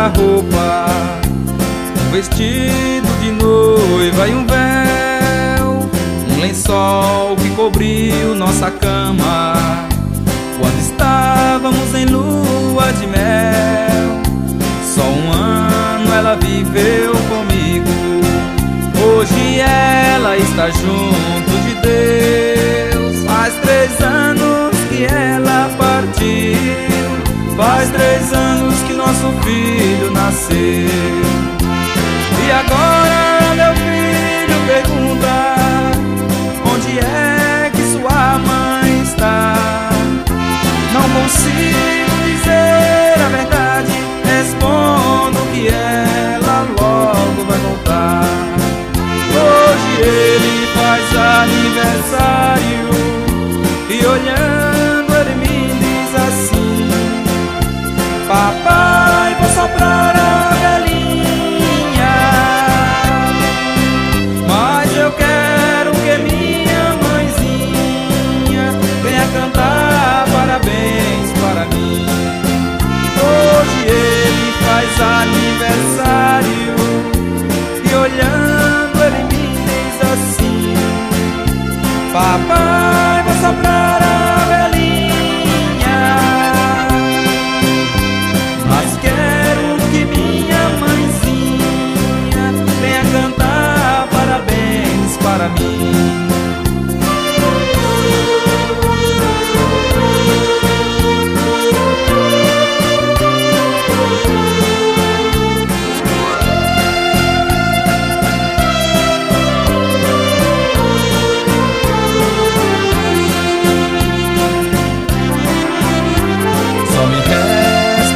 guarda-roupa, um vestido de noiva e um véu, um lençol que cobriu nossa cama quando estávamos em lua de mel. Só um ano ela viveu comigo, hoje ela está junto de Deus. Faz 3 anos que ela partiu, faz 3 anos que nosso filho nasceu. E agora meu filho pergunta: onde é que sua mãe está? Não consigo dizer a verdade, respondo que ela logo vai voltar. Hoje ele faz aniversário e olhando ele me diz assim: papai, vou soprar a velhinha, mas eu quero que minha mãezinha venha cantar parabéns para mim. Hoje ele faz aniversário e olhando ele me diz assim: papai, vou soprar a velhinha, mas quero que minha mãezinha venha cantar parabéns para mim.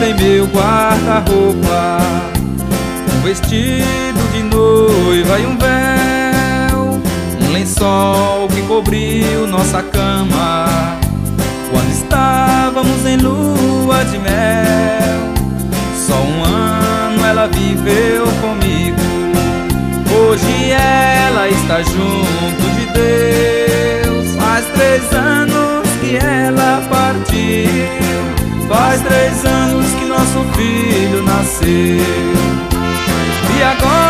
Em meu guarda-roupa, um vestido de noiva e um véu, um lençol que cobriu nossa cama quando estávamos em lua de mel. Só um ano ela viveu comigo, hoje ela está junto de Deus. Faz 3 anos que ela partiu, faz 3 anos que nosso filho nasceu. E agora